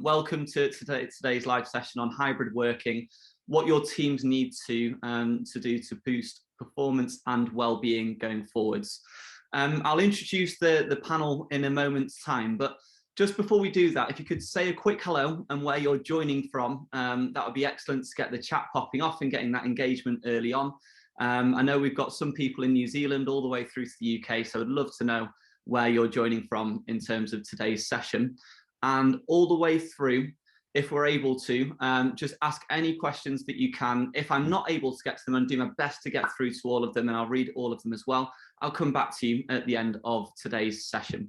Welcome to today's live session on hybrid working, what your teams need to do to boost performance and well-being going forwards. I'll introduce the panel in a moment's time, but just before we do that, if you could say a quick hello and where you're joining from, that would be excellent to get the chat popping off and getting that engagement early on. I know we've got some people in New Zealand all the way through to the UK, so I'd love to know where you're joining from in terms of today's session. And all the way through, if we're able to, just ask any questions that you can. If I'm not able to get to them, and do my best to get through to all of them, and I'll read all of them as well. I'll come back to you at the end of today's session.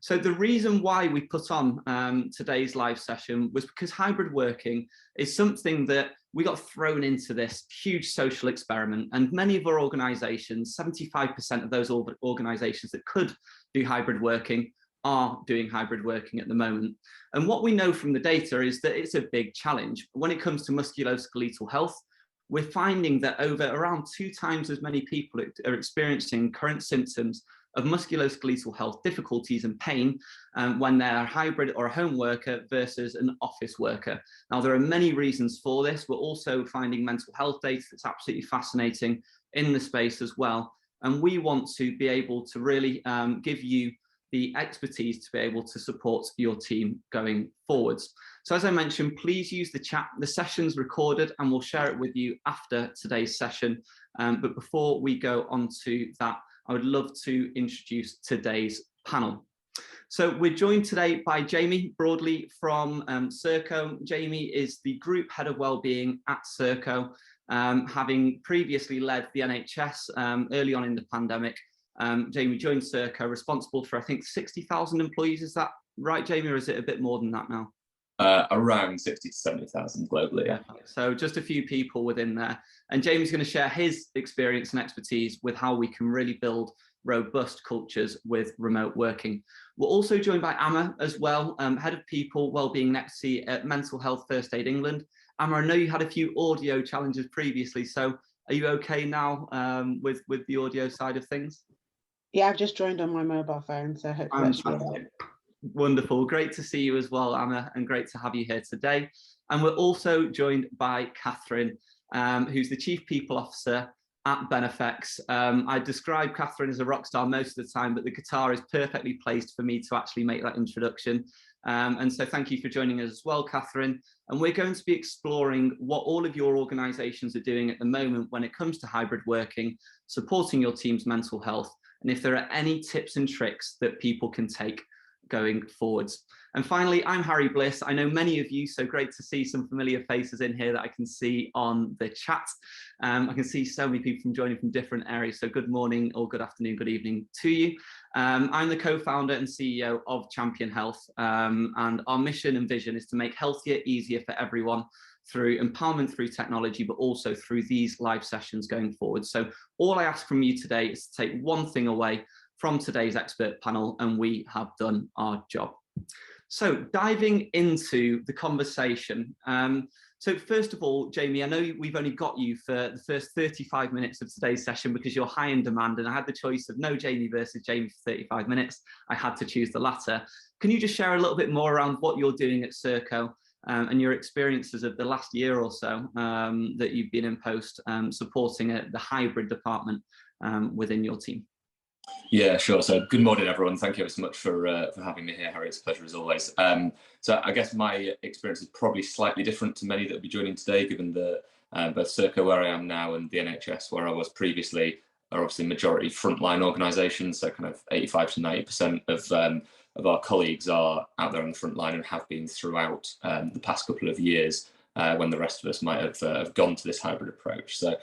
So the reason why we put on today's live session was because hybrid working is something that we got thrown into this huge social experiment, and many of our organisations, 75% of those organisations that could do hybrid working are doing hybrid working at the moment. And what we know from the data is that it's a big challenge. When it comes to musculoskeletal health, we're finding that around 2 times as many people are experiencing current symptoms of musculoskeletal health difficulties and pain when they're a hybrid or a home worker versus an office worker. Now, there are many reasons for this. We're also finding mental health data that's absolutely fascinating in the space as well. And we want to be able to really give you the expertise to be able to support your team going forwards. So as I mentioned, please use the chat. The session's recorded and we'll share it with you after today's session. But before we go on to that, I would love to introduce today's panel. So we're joined today by Jamie Broadley from Serco. Jamie is the Group Head of Wellbeing at Serco, having previously led the NHS early on in the pandemic. Jamie joined Serco, responsible for, I think, 60,000 employees. Is that right, Jamie, or is it a bit more than that now? Around 60 to 70,000 globally, yeah. So just a few people within there. And Jamie's going to share his experience and expertise with how we can really build robust cultures with remote working. We're also joined by Amma as well, Head of People Wellbeing Nexi at Mental Health First Aid England. Amma, I know you had a few audio challenges previously, so are you okay now with the audio side of things? Yeah, I've just joined on my mobile phone, so hopefully that should be all right. Wonderful. Great to see you as well, Amma, and great to have you here today. And we're also joined by Catherine, who's the Chief People Officer at Benefex. I describe Catherine as a rock star most of the time, but the guitar is perfectly placed for me to actually make that introduction. And so thank you for joining us as well, Catherine. And we're going to be exploring what all of your organisations are doing at the moment when it comes to hybrid working, supporting your team's mental health, and if there are any tips and tricks that people can take going forwards. And finally, I'm Harry Bliss. I know many of you, so great to see some familiar faces in here that I can see on the chat. I can see so many people joining from different areas, so good morning or good afternoon, good evening to you. I'm the co-founder and CEO of Champion Health, and our mission and vision is to make healthier easier for everyone through empowerment through technology, but also through these live sessions going forward. So all I ask from you today is to take one thing away from today's expert panel, and we have done our job. So diving into the conversation. So first of all, Jamie, I know we've only got you for the first 35 minutes of today's session because you're high in demand, and I had the choice of no Jamie versus Jamie for 35 minutes. I had to choose the latter. Can you just share a little bit more around what you're doing at Serco and your experiences of the last year or so that you've been in post supporting the hybrid department within your team? Yeah, sure. So good morning, everyone. Thank you so much for having me here, Harry. It's a pleasure as always. So I guess my experience is probably slightly different to many that will be joining today, given that both Serco, where I am now, and the NHS, where I was previously, are obviously majority frontline organisations. So kind of 85 to 90% of our colleagues are out there on the front line and have been throughout the past couple of years when the rest of us might have gone to this hybrid approach. So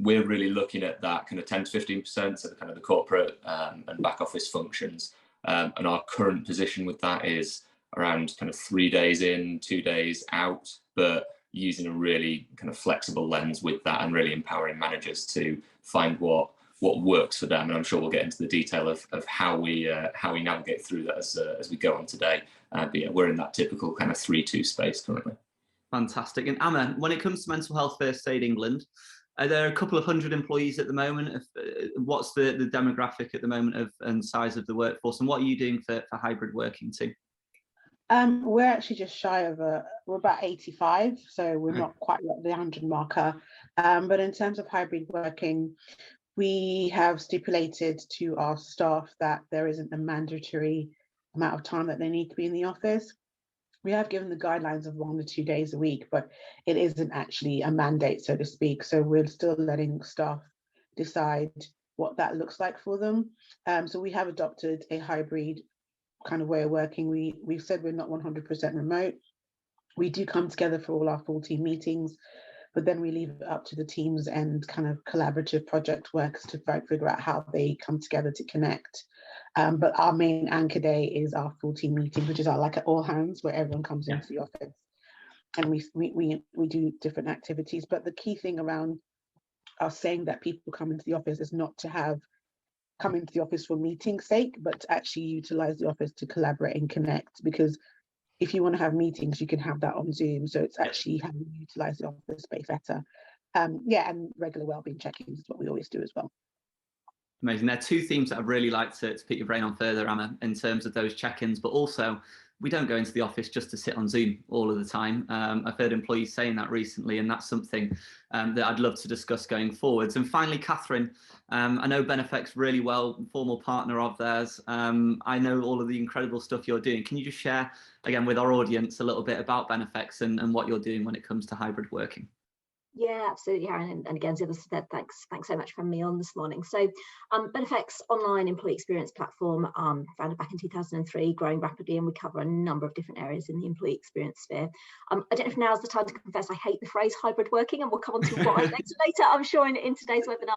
we're really looking at that kind of 10 to 15%, so the kind of the corporate and back office functions. And our current position with that is around kind of 3 days in, 2 days out, but using a really kind of flexible lens with that and really empowering managers to find what works for them. And I'm sure we'll get into the detail of how we navigate through that as we go on today. But yeah, we're in that typical kind of 3-2 space currently. Fantastic. And Amma, when it comes to Mental Health First Aid England, are there a couple of hundred employees at the moment? What's the demographic at the moment and size of the workforce? And what are you doing for hybrid working too? We're actually just shy of we're about 85, so we're not quite at the 100 marker. But in terms of hybrid working, we have stipulated to our staff that there isn't a mandatory amount of time that they need to be in the office. We have given the guidelines of 1 to 2 days a week, but it isn't actually a mandate, so to speak. So we're still letting staff decide what that looks like for them. So we have adopted a hybrid kind of way of working. We've said we're not 100% remote. We do come together for all our full team meetings, but then we leave it up to the teams and kind of collaborative project works to figure out how they come together to connect. But our main anchor day is our full team meeting, which is our like all hands, where everyone comes into the office and we do different activities. But the key thing around us saying that people come into the office is not to come into the office for meeting's sake, but to actually utilize the office to collaborate and connect. Because if you want to have meetings, you can have that on Zoom. So it's actually how you utilize the office space better. And regular wellbeing check-ins is what we always do as well. Amazing. There are two themes that I'd really like to pick your brain on further, Emma, in terms of those check-ins, but also we don't go into the office just to sit on Zoom all of the time. I've heard employees saying that recently, and that's something that I'd love to discuss going forwards. And finally, Catherine, I know Benefex really well, formal partner of theirs. I know all of the incredible stuff you're doing. Can you just share, again, with our audience a little bit about Benefex and what you're doing when it comes to hybrid working? Yeah, absolutely, Aaron. And again, as I said, thanks so much for having me on this morning. So Benefex online employee experience platform, founded back in 2003, growing rapidly, and we cover a number of different areas in the employee experience sphere. I don't know if now's the time to confess I hate the phrase hybrid working, and we'll come on to what I think later, I'm sure, in today's webinar.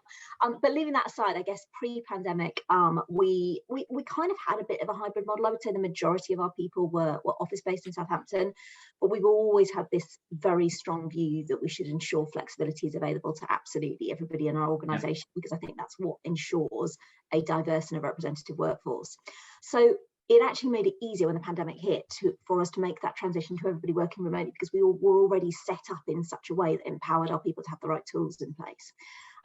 But leaving that aside, I guess pre-pandemic, we kind of had a bit of a hybrid model. I would say the majority of our people were office-based in Southampton, but we've always had this very strong view that we should ensure flexibility is available to absolutely everybody in our organisation, because I think that's what ensures a diverse and a representative workforce. So it actually made it easier when the pandemic hit for us to make that transition to everybody working remotely, because we were already set up in such a way that empowered our people to have the right tools in place.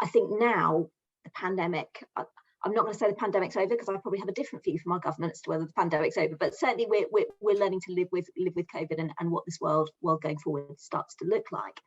I think now the pandemic, I'm not going to say the pandemic's over, because I probably have a different view from our government as to whether the pandemic's over, but certainly we're learning to live with COVID and what this world going forward starts to look like.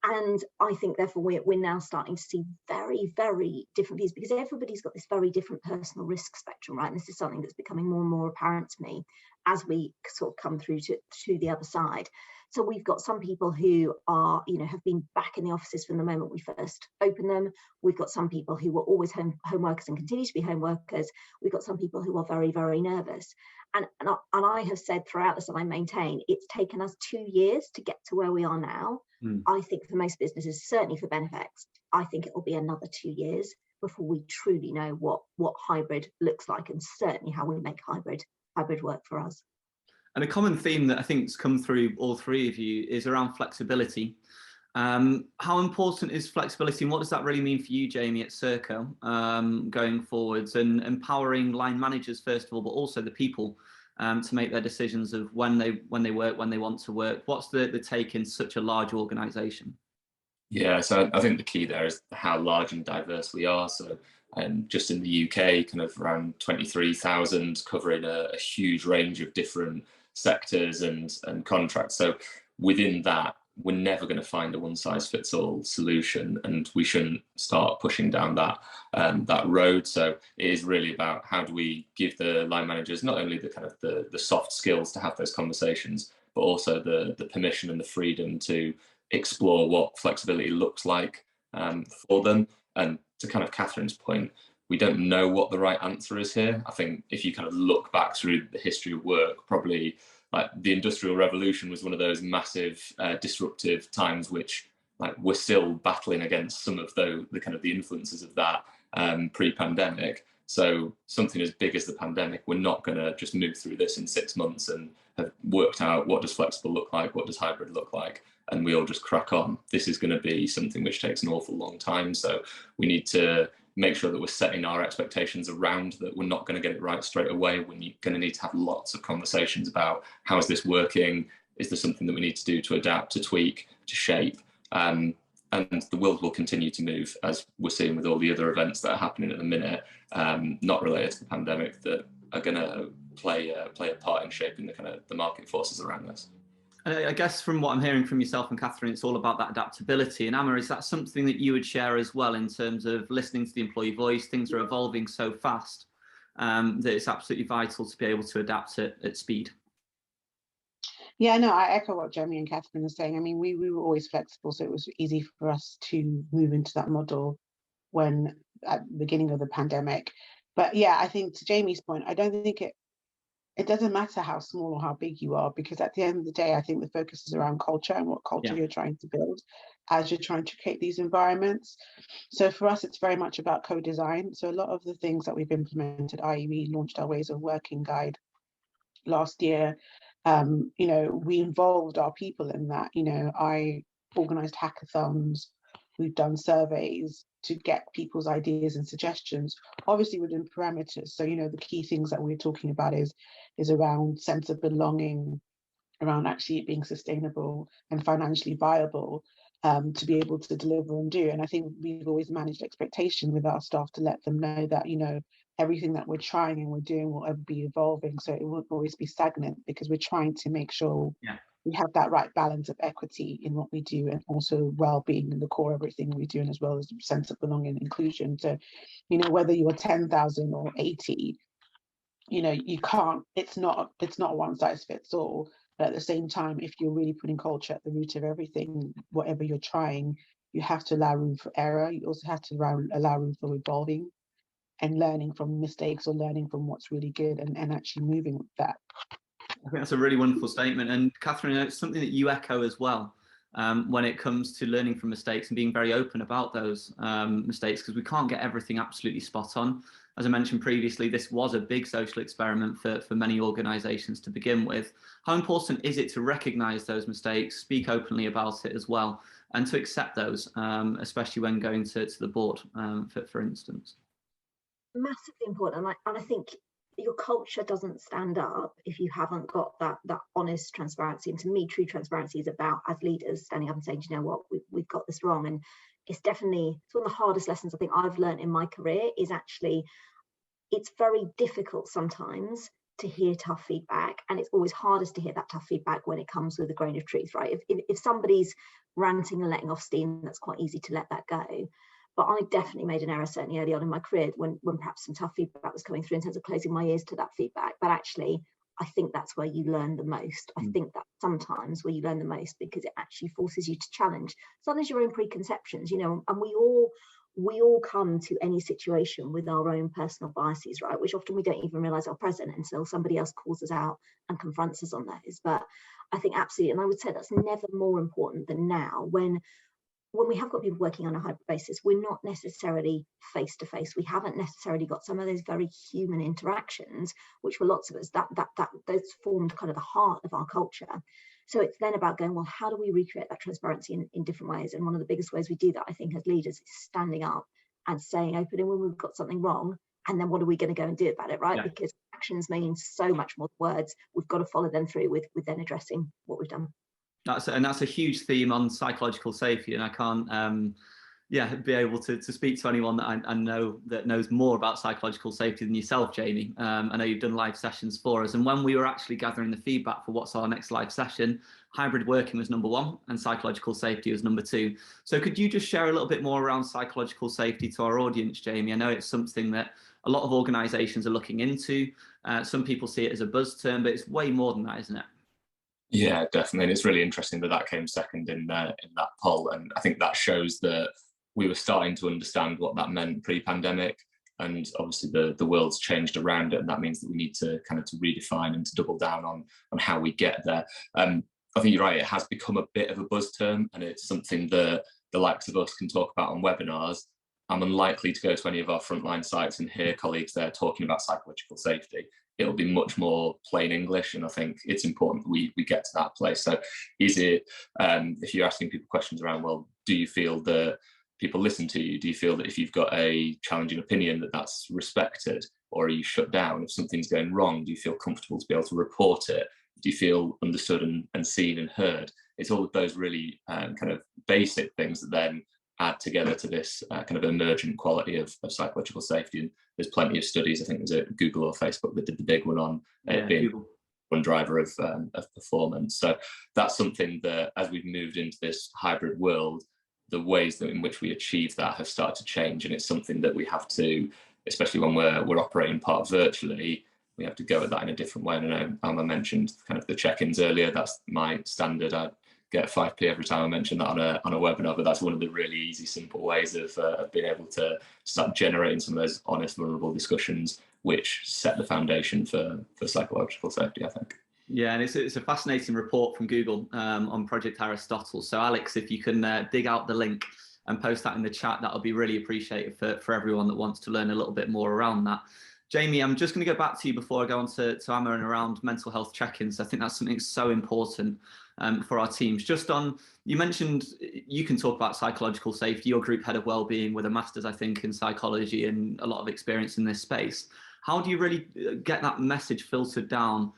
And I think, therefore, we're now starting to see very, very different views, because everybody's got this very different personal risk spectrum, right? And this is something that's becoming more and more apparent to me as we sort of come through to the other side. So we've got some people who are, have been back in the offices from the moment we first opened them. We've got some people who were always home workers and continue to be home workers. We've got some people who are very, very nervous. And I have said throughout this, and I maintain, it's taken us 2 years to get to where we are now. I think for most businesses, certainly for Benefex, I think it will be another 2 years before we truly know what hybrid looks like, and certainly how we make hybrid work for us. And a common theme that I think has come through all three of you is around flexibility. How important is flexibility, and what does that really mean for you, Jamie, at Serco going forwards, and empowering line managers first of all, but also the people to make their decisions of when they work, when they want to work? What's the take in such a large organisation? Yeah, so I think the key there is how large and diverse we are. So just in the UK, kind of around 23,000, covering a huge range of different sectors and contracts. So within that, we're never going to find a one-size-fits-all solution, and we shouldn't start pushing down that road. So it is really about how do we give the line managers not only the kind of the soft skills to have those conversations, but also the permission and the freedom to explore what flexibility looks like for them. And to kind of Catherine's point, we don't know what the right answer is here. I think if you kind of look back through the history of work, probably like the Industrial Revolution was one of those massive disruptive times, which like we're still battling against some of the kind of the influences of that pre-pandemic. So something as big as the pandemic, we're not going to just move through this in 6 months and have worked out what does flexible look like, what does hybrid look like, and we all just crack on. This is going to be something which takes an awful long time. So we need to make sure that we're setting our expectations around that. We're not going to get it right straight away. We're going to need to have lots of conversations about how is this working? Is there something that we need to do to adapt, to tweak, to shape? And the world will continue to move, as we're seeing with all the other events that are happening at the minute, not related to the pandemic, that are going to play a part in shaping the kind of the market forces around this. I guess from what I'm hearing from yourself and Catherine, it's all about that adaptability. And Emma, is that something that you would share as well in terms of listening to the employee voice? Things are evolving so fast that it's absolutely vital to be able to adapt at speed. Yeah, no, I echo what Jeremy and Catherine are saying. I mean, we were always flexible, so it was easy for us to move into that model when at the beginning of the pandemic. But yeah, I think to Jamie's point, I don't think it doesn't matter how small or how big you are, because at the end of the day, I think the focus is around culture and what culture you're trying to build as you're trying to create these environments. So for us, it's very much about co-design. So a lot of the things that we've implemented, i.e. we launched our ways of working guide last year. You know, we involved our people in that. You know, I organized hackathons, we've done surveys to get people's ideas and suggestions, obviously within parameters. So, you know, the key things that we're talking about is around sense of belonging, around actually being sustainable and financially viable, to be able to deliver and do. And I think we've always managed expectation with our staff to let them know that, you know, everything that we're trying and we're doing will ever be evolving. So it won't always be stagnant, because we're trying to make sure we have that right balance of equity in what we do, and also well-being in the core of everything we do, and as well as sense of belonging and inclusion. So, you know, whether you're 10,000 or 80, you know, you can't, it's not one size fits all. But at the same time, if you're really putting culture at the root of everything, whatever you're trying, you have to allow room for error. You also have to allow room for evolving and learning from mistakes, or learning from what's really good, and actually moving with that. I think that's a really wonderful statement. And Catherine, it's something that you echo as well, when it comes to learning from mistakes and being very open about those mistakes, because we can't get everything absolutely spot on. As I mentioned previously, this was a big social experiment for many organisations to begin with. How important is it to recognise those mistakes, speak openly about it as well, and to accept those, especially when going to the board, for instance? Massively important. And I think your culture doesn't stand up if you haven't got that honest transparency. And to me, true transparency is about, as leaders, standing up and saying, you know what, we've got this wrong. And it's one of the hardest lessons I think I've learned in my career, is actually, it's very difficult sometimes to hear tough feedback, and it's always hardest to hear that tough feedback when it comes with a grain of truth, right? If somebody's ranting and letting off steam, that's quite easy to let that go. But I definitely made an error, certainly early on in my career, when perhaps some tough feedback was coming through, in terms of closing my ears to that feedback. But actually, I think that's where you learn the most. I think that's sometimes where you learn the most, because it actually forces you to challenge sometimes your own preconceptions, you know. And we all come to any situation with our own personal biases, right? Which often we don't even realize are present until somebody else calls us out and confronts us on those. But I think absolutely, and I would say that's never more important than now, when we have got people working on a hybrid basis, we're not necessarily face to face. We haven't necessarily got some of those very human interactions, which for lots of us, those formed kind of the heart of our culture. So it's then about going, well, how do we recreate that transparency in different ways? And one of the biggest ways we do that, I think, as leaders, is standing up and saying openly when we've got something wrong, and then what are we going to go and do about it, right? Because actions mean so much more than words. We've got to follow them through with then addressing what we've done. That's a huge theme on psychological safety, and I can't be able to speak to anyone that I know that knows more about psychological safety than yourself, Jamie. I know you've done live sessions for us, and when we were actually gathering the feedback for what's our next live session, hybrid working was number 1 and psychological safety was number 2. So could you just share a little bit more around psychological safety to our audience, Jamie? I know it's something that a lot of organisations are looking into. Some people see it as a buzz term, but it's way more than that, isn't it? Yeah, definitely. And it's really interesting that came second in that poll. And I think that shows that we were starting to understand what that meant pre-pandemic. And obviously the world's changed around it. And that means that we need to kind of to redefine and to double down on how we get there. I think you're right. It has become a bit of a buzz term, and it's something that the likes of us can talk about on webinars. I'm unlikely to go to any of our frontline sites and hear colleagues there talking about psychological safety. It'll be much more plain English, and I think it's important that we get to that place. So is it, if you're asking people questions around, well, do you feel that people listen to you? Do you feel that if you've got a challenging opinion that's respected, or are you shut down if something's going wrong? Do you feel comfortable to be able to report it? Do you feel understood and seen and heard? It's all of those really kind of basic things that then add together to this kind of emergent quality of psychological safety. And there's plenty of studies. I think there's a Google or Facebook that did the big one on it being Google. One driver of performance. So that's something that, as we've moved into this hybrid world, the ways in which we achieve that have started to change, and it's something that we have to, especially when we're operating part virtually, we have to go at that in a different way. And I know Alma mentioned kind of the check-ins earlier. That's my standard. I get 5p every time I mention that on a webinar, but that's one of the really easy, simple ways of being able to start generating some of those honest, vulnerable discussions, which set the foundation for psychological safety, I think. Yeah, and it's a fascinating report from Google on Project Aristotle. So Alex, if you can dig out the link and post that in the chat, that'll be really appreciated for everyone that wants to learn a little bit more around that. Jamie, I'm just going to go back to you before I go on to Amma and around mental health check-ins. I think that's something so important for our teams. Just on, you mentioned you can talk about psychological safety, your group head of wellbeing with a master's, I think, in psychology and a lot of experience in this space. How do you really get that message filtered down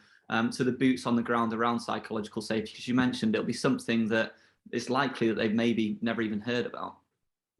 to the boots on the ground around psychological safety? Because you mentioned it'll be something that it's likely that they've maybe never even heard about.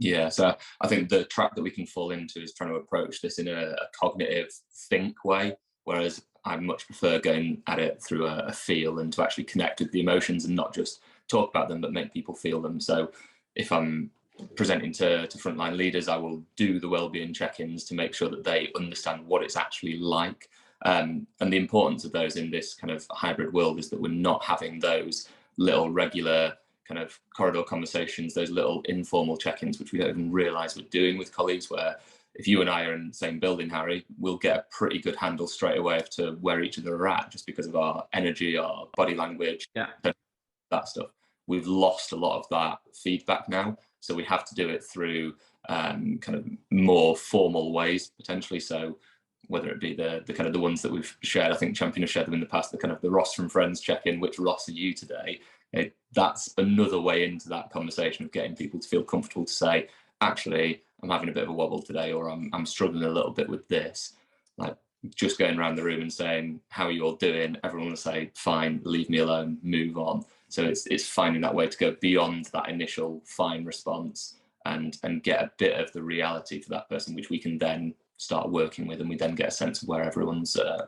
Yeah, so I think the trap that we can fall into is trying to approach this in a cognitive think way, whereas I much prefer going at it through a feel and to actually connect with the emotions and not just talk about them, but make people feel them. So if I'm presenting to frontline leaders, I will do the wellbeing check-ins to make sure that they understand what it's actually like. And the importance of those in this kind of hybrid world is that we're not having those little regular kind of corridor conversations, those little informal check-ins, which we don't even realize we're doing with colleagues, where if you and I are in the same building, Harry, we'll get a pretty good handle straight away as to where each other are at, just because of our energy, our body language, that stuff. We've lost a lot of that feedback now. So we have to do it through kind of more formal ways, potentially. So whether it be the kind of the ones that we've shared, I think Champion has shared them in the past, the kind of the Ross from Friends check-in, which Ross are you today? That's another way into that conversation of getting people to feel comfortable to say, actually, I'm having a bit of a wobble today, or I'm struggling a little bit with this. Like just going around the room and saying, how are you all doing? Everyone will say, fine, leave me alone, move on. So it's finding that way to go beyond that initial fine response and get a bit of the reality for that person, which we can then start working with, and we then get a sense of where everyone's at.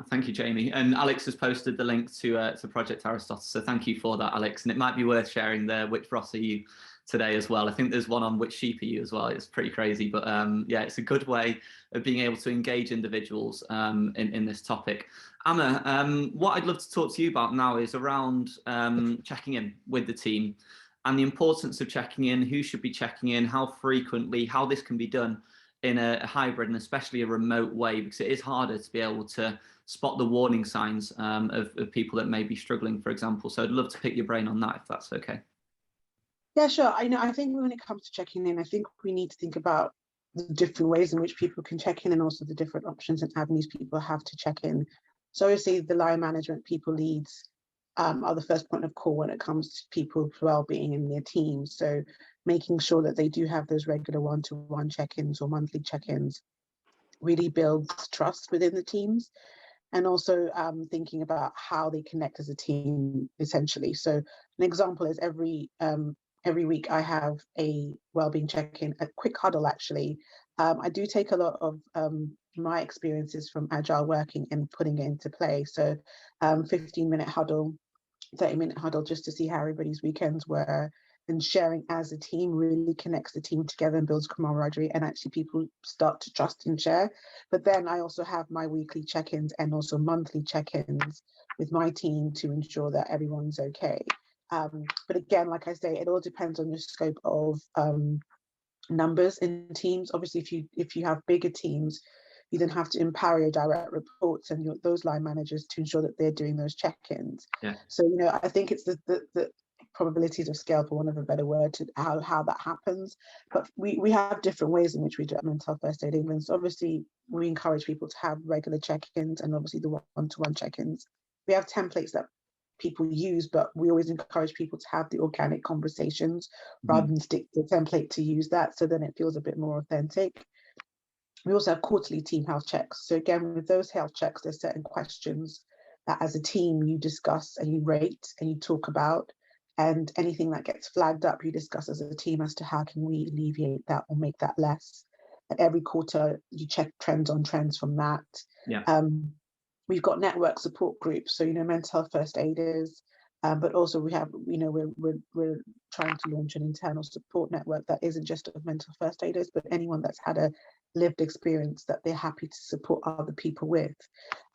Thank you, Jamie. And Alex has posted the link to Project Aristotle, so thank you for that, Alex. And it might be worth sharing there which Ross are you today as well. I think there's one on which sheep are you as well. It's pretty crazy, but yeah, it's a good way of being able to engage individuals in this topic. Amma, what I'd love to talk to you about now is around checking in with the team and the importance of checking in, who should be checking in, how frequently, how this can be done in a hybrid and especially a remote way, because it is harder to be able to spot the warning signs of people that may be struggling, for example. So I'd love to pick your brain on that, if that's okay. Yeah, sure. I think when it comes to checking in, I think we need to think about the different ways in which people can check in and also the different options and avenues people have to check in. So obviously the line management, people leads are the first point of call when it comes to people's well-being in their teams. So making sure that they do have those regular one-to-one check-ins or monthly check-ins really builds trust within the teams. And also thinking about how they connect as a team, essentially. So an example is every week I have a wellbeing check-in, a quick huddle actually. I do take a lot of my experiences from agile working and putting it into play. So 15-minute huddle, 30-minute huddle, just to see how everybody's weekends were, and sharing as a team really connects the team together and builds camaraderie, and actually people start to trust and share. But then I also have my weekly check-ins and also monthly check-ins with my team to ensure that everyone's okay. But again, like I say, it all depends on your scope of numbers in teams. Obviously, if you have bigger teams, you then have to empower your direct reports and those line managers to ensure that they're doing those check-ins. Yeah. So, I think it's the probabilities of scale, for want of a better word, to how that happens. But we have different ways in which we do it at Mental Health First Aid England. So obviously, we encourage people to have regular check-ins and obviously the one-to-one check-ins. We have templates that people use, but we always encourage people to have the organic conversations rather than stick to the template to use that, so then it feels a bit more authentic. We also have quarterly team health checks. So again, with those health checks, there's certain questions that as a team you discuss and you rate and you talk about And anything that gets flagged up, you discuss as a team as to how can we alleviate that or make that less. At every quarter, you check trends from that. Yeah. We've got network support groups, so mental health first aiders, but also we have, we're trying to launch an internal support network that isn't just of mental first aiders, but anyone that's had a lived experience that they're happy to support other people with.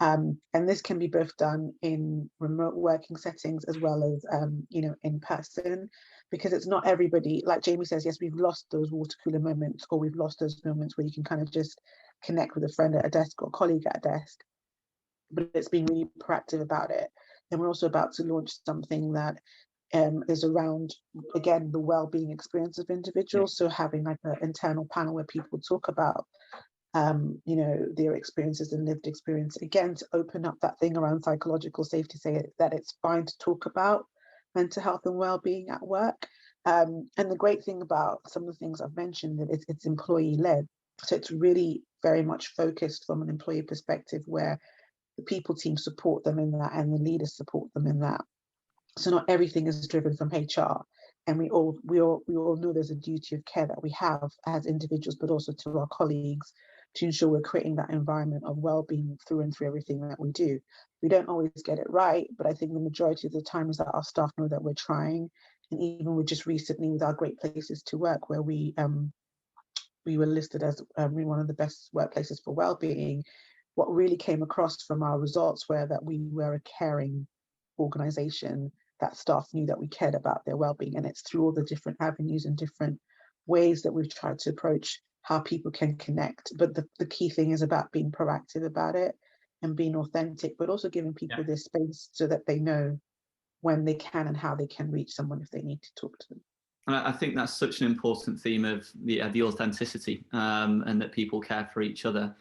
And this can be both done in remote working settings as well as, in person, because it's not everybody, like Jamie says, yes, we've lost those water cooler moments, or we've lost those moments where you can kind of just connect with a friend at a desk or a colleague at a desk, but it's being really proactive about it. And we're also about to launch something that is around, again, the well-being experience of individuals. So having like an internal panel where people talk about, their experiences and lived experience, again, to open up that thing around psychological safety, say that it's fine to talk about mental health and well-being at work. And the great thing about some of the things I've mentioned, that it's employee-led. So it's really very much focused from an employee perspective, where the people team support them in that and the leaders support them in that. So not everything is driven from HR, and we all know there's a duty of care that we have as individuals, but also to our colleagues, to ensure we're creating that environment of well-being through and through everything that we do. We don't always get it right, but I think the majority of the time is that our staff know that we're trying. And even with just recently with our Great Places to Work, where we were listed as one of the best workplaces for well-being, what really came across from our results were that we were a caring organisation, that staff knew that we cared about their well-being. And it's through all the different avenues and different ways that we've tried to approach how people can connect. But the key thing is about being proactive about it and being authentic, but also giving people this space so that they know when they can and how they can reach someone if they need to talk to them. And I think that's such an important theme of the authenticity, and that people care for each other.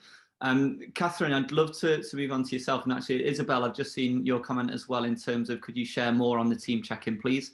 Catherine, I'd love to move on to yourself. And actually, Isabel, I've just seen your comment as well in terms of, could you share more on the team check-in, please?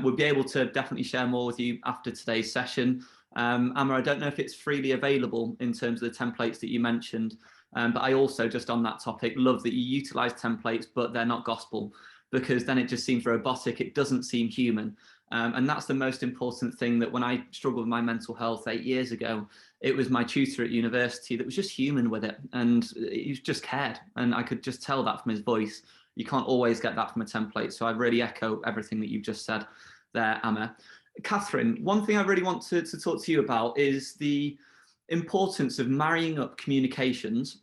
We'll be able to definitely share more with you after today's session. Amma, I don't know if it's freely available in terms of the templates that you mentioned, but I also, just on that topic, love that you utilize templates, but they're not gospel, because then it just seems robotic. It doesn't seem human. And that's the most important thing, that when I struggled with my mental health 8 years ago, it was my tutor at university that was just human with it, and he just cared. And I could just tell that from his voice. You can't always get that from a template. So I really echo everything that you've just said there, Amma. Catherine, one thing I really want to talk to you about is the importance of marrying up communications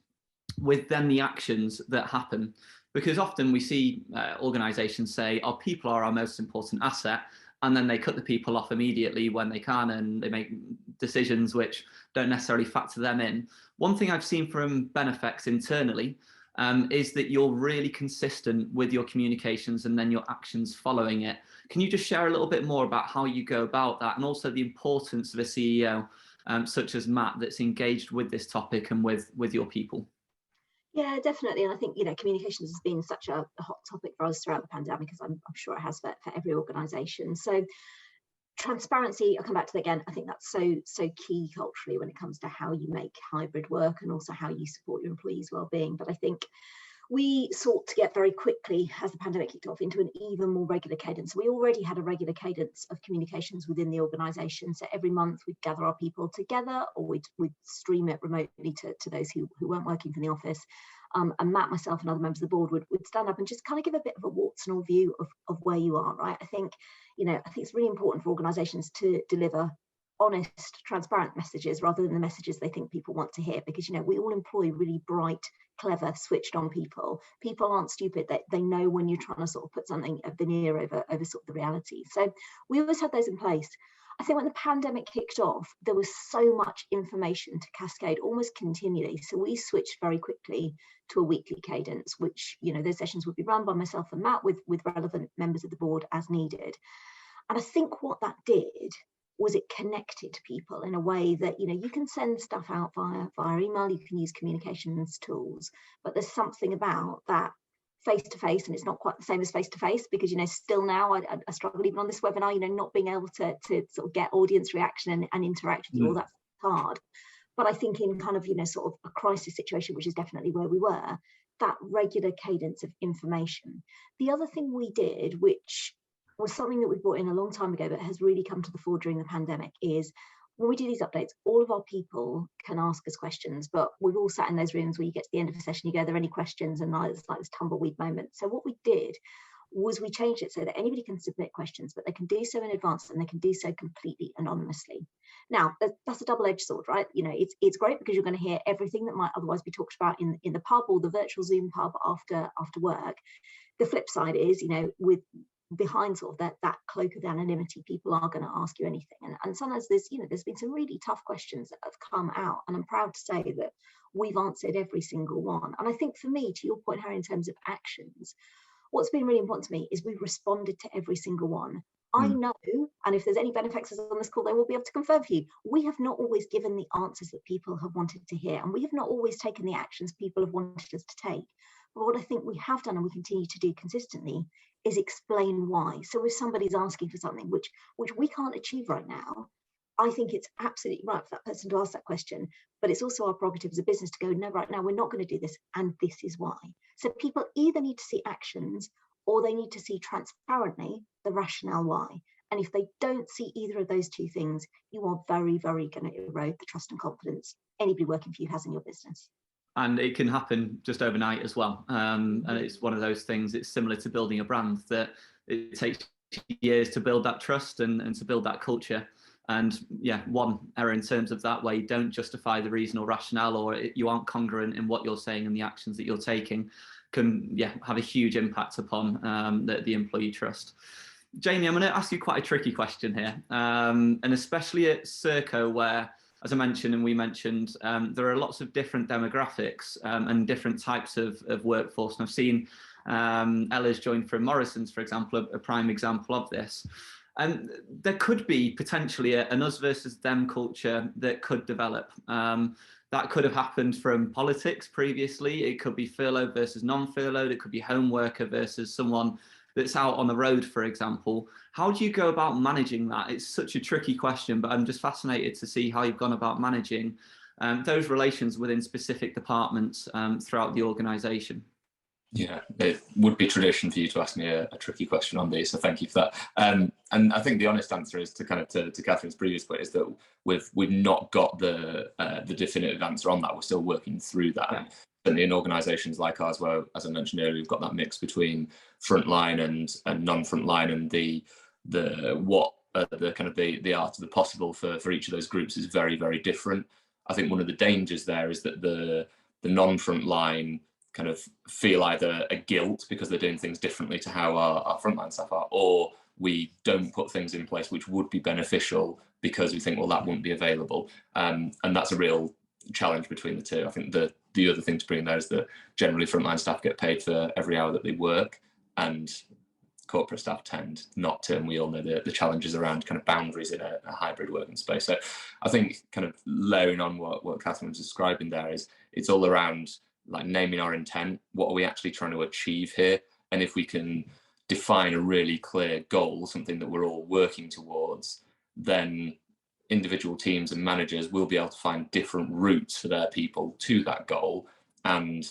with then the actions that happen. Because often we see organisations say, our people are our most important asset, and then they cut the people off immediately when they can, and they make decisions which don't necessarily factor them in. One thing I've seen from Benefex internally is that you're really consistent with your communications and then your actions following it. Can you just share a little bit more about how you go about that, and also the importance of a CEO such as Matt that's engaged with this topic and with your people? Yeah, definitely. And I think, communications has been such a hot topic for us throughout the pandemic, as I'm sure it has for every organisation. So transparency, I'll come back to that again. I think that's so key culturally when it comes to how you make hybrid work and also how you support your employees' well-being. But I think we sought to get very quickly, as the pandemic kicked off, into an even more regular cadence. We already had a regular cadence of communications within the organisation. So every month we'd gather our people together, or we'd stream it remotely to those who weren't working from the office. And Matt, myself and other members of the board would stand up and just kind of give a bit of a warts and all view of where you are, right? I think it's really important for organisations to deliver honest, transparent messages rather than the messages they think people want to hear, because we all employ really bright, clever, switched on people. People aren't stupid. They know when you're trying to sort of put something, a veneer over sort of the reality. So we always had those in place. I think when the pandemic kicked off, there was so much information to cascade almost continually. So we switched very quickly to a weekly cadence, which, those sessions would be run by myself and Matt with relevant members of the board as needed. And I think what that did was it connected people in a way that, you can send stuff out via email, you can use communications tools, but there's something about that face-to-face, and it's not quite the same as face-to-face, because, still now I struggle even on this webinar, not being able to sort of get audience reaction and interact with you, all that's hard. But I think in kind of, sort of a crisis situation, which is definitely where we were, that regular cadence of information. The other thing we did, which was something that we brought in a long time ago, but has really come to the fore during the pandemic, is when we do these updates, all of our people can ask us questions, but we've all sat in those rooms where you get to the end of a session, you go, are there any questions? And it's like this tumbleweed moment. So what we did was we changed it so that anybody can submit questions, but they can do so in advance and they can do so completely anonymously. Now, that's a double-edged sword, right? You know, it's great because you're going to hear everything that might otherwise be talked about in the pub or the virtual Zoom pub after work. The flip side is, you know, with behind sort of that cloak of anonymity, people are going to ask you anything, and sometimes there's been some really tough questions that have come out, and I'm proud to say that we've answered every single one. And I think for me, to your point, Harry, in terms of actions, what's been really important to me is we've responded to every single one. I know, and if there's any benefactors on this call, they will be able to confirm for you, we have not always given the answers that people have wanted to hear, and we have not always taken the actions people have wanted us to take. But what I think we have done, and we continue to do consistently, is explain why. So if somebody's asking for something which we can't achieve right now, I think it's absolutely right for that person to ask that question, but it's also our prerogative as a business to go, no, right now we're not going to do this, and this is why. So people either need to see actions or they need to see transparently the rationale why. And if they don't see either of those two things, you are very, very going to erode the trust and confidence anybody working for you has in your business. And it can happen just overnight as well. And it's one of those things, it's similar to building a brand, that it takes years to build that trust and to build that culture. And yeah, one error in terms of that, where you don't justify the reason or rationale, or you aren't congruent in what you're saying and the actions that you're taking, can have a huge impact upon the employee trust. Jamie, I'm going to ask you quite a tricky question here, and especially at Serco, where, as I mentioned and we mentioned, there are lots of different demographics and different types of workforce. And I've seen Ella's joined from Morrison's, for example, a prime example of this. And there could be potentially an us versus them culture that could develop. That could have happened from politics previously. It could be furloughed versus non-furloughed. It could be home worker versus someone that's out on the road, for example. How do you go about managing that? It's such a tricky question, but I'm just fascinated to see how you've gone about managing those relations within specific departments throughout the organisation. Yeah, it would be tradition for you to ask me a tricky question on these, so thank you for that. And I think the honest answer is to Catherine's previous point, is that we've not got the definitive answer on that. We're still working through that. Yeah. Certainly in organisations like ours, where, as I mentioned earlier, we've got that mix between frontline and non-frontline, and the art of the possible for each of those groups is very, very different. I think one of the dangers there is that the non-frontline kind of feel either a guilt because they're doing things differently to how our frontline staff are, or we don't put things in place which would be beneficial because we think, well, that won't be available. And that's a real challenge between the two. I think the other thing to bring there is that generally frontline staff get paid for every hour that they work, and corporate staff tend not to, and we all know the challenges around kind of boundaries in a hybrid working space. So I think kind of layering on what Catherine was describing there, is it's all around like naming our intent. What are we actually trying to achieve here? And if we can define a really clear goal, something that we're all working towards, then individual teams and managers will be able to find different routes for their people to that goal. And